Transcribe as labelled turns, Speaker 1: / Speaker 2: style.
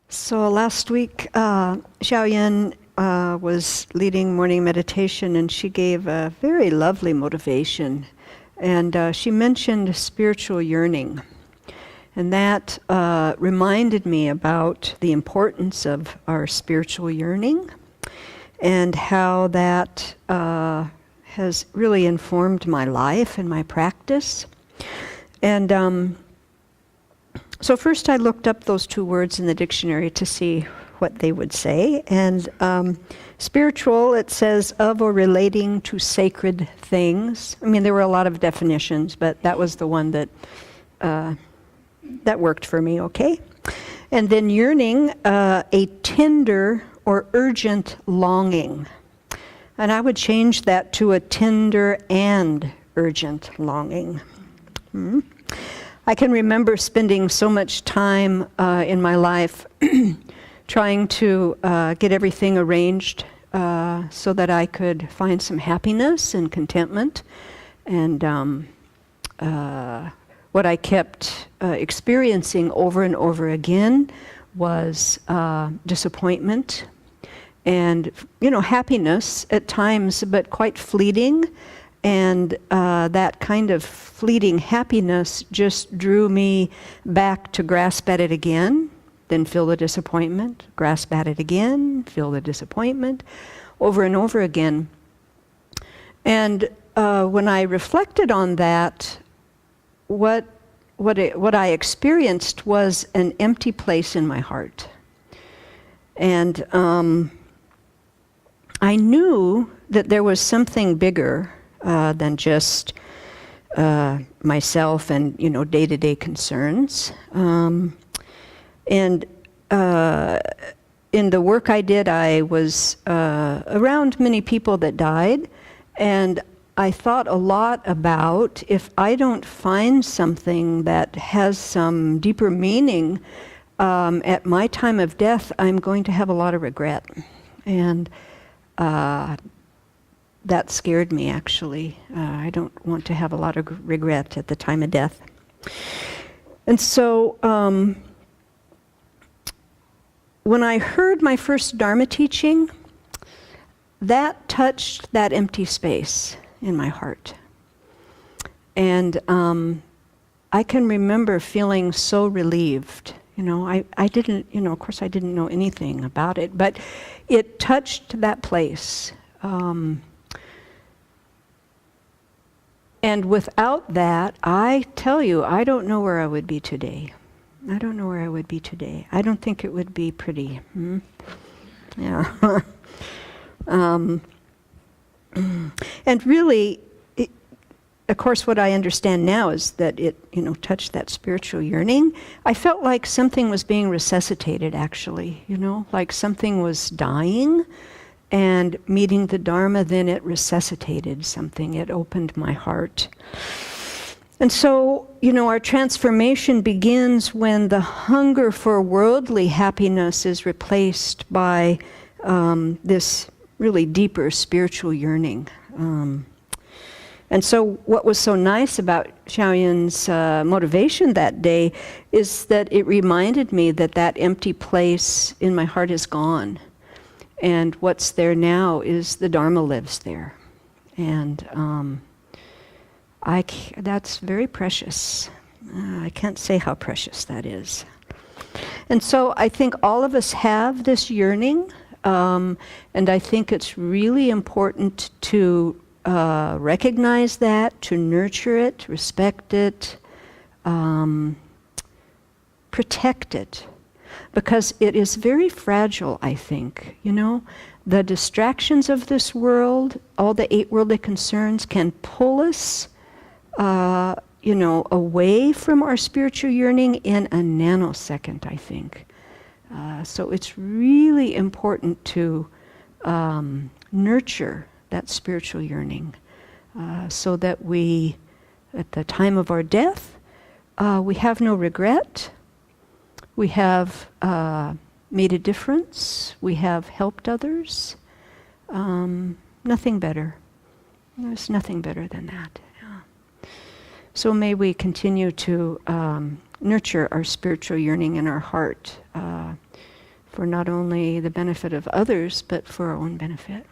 Speaker 1: So last week, Xiaoyan was leading morning meditation, and she gave a very lovely motivation. And she mentioned spiritual yearning. And that reminded me about the importance of our spiritual yearning and how that has really informed my life and my practice. And so first I looked up those two words in the dictionary to see what they would say. And spiritual, it says of or relating to sacred things. I mean, there were a lot of definitions, but that was the one that worked for me, okay? And then yearning, a tender or urgent longing. And I would change that to a tender and urgent longing. I can remember spending so much time in my life trying to get everything arranged so that I could find some happiness and contentment. And what I kept experiencing over and over again was disappointment and, happiness at times, but quite fleeting. And that kind of fleeting happiness just drew me back to grasp at it again, then feel the disappointment, grasp at it again, feel the disappointment, over and over again. And when I reflected on that, what I experienced was an empty place in my heart. And I knew that there was something bigger than just myself and day-to-day concerns. And in the work I did, I was around many people that died, and I thought a lot about if I don't find something that has some deeper meaning at my time of death, I'm going to have a lot of regret. And that scared me, actually. I don't want to have a lot of regret at the time of death. And so when I heard my first Dharma teaching, that touched that empty space in my heart. And I can remember feeling so relieved. I didn't, of course I didn't know anything about it, but it touched that place. And without that, I tell you, I don't know where I would be today. I don't know where I would be today. I don't think it would be pretty. Yeah. And really, of course, what I understand now is that it, touched that spiritual yearning. I felt like something was being resuscitated, actually, like something was dying. And meeting the Dharma, then it resuscitated something. It opened my heart. And so, our transformation begins when the hunger for worldly happiness is replaced by this really deeper spiritual yearning. And so what was so nice about Xiaoyan's motivation that day is that it reminded me that that empty place in my heart is gone. And what's there now is the Dharma lives there. And that's very precious. I can't say how precious that is. And so I think all of us have this yearning, and I think it's really important to recognize that, to nurture it, respect it, protect it. Because it is very fragile, I think. The distractions of this world, all the 8 worldly concerns can pull us, away from our spiritual yearning in a nanosecond, I think. So it's really important to nurture that spiritual yearning so that we, at the time of our death, we have no regret. We have made a difference. We have helped others. Nothing better. There's nothing better than that. Yeah. So may we continue to nurture our spiritual yearning in our heart for not only the benefit of others, but for our own benefit.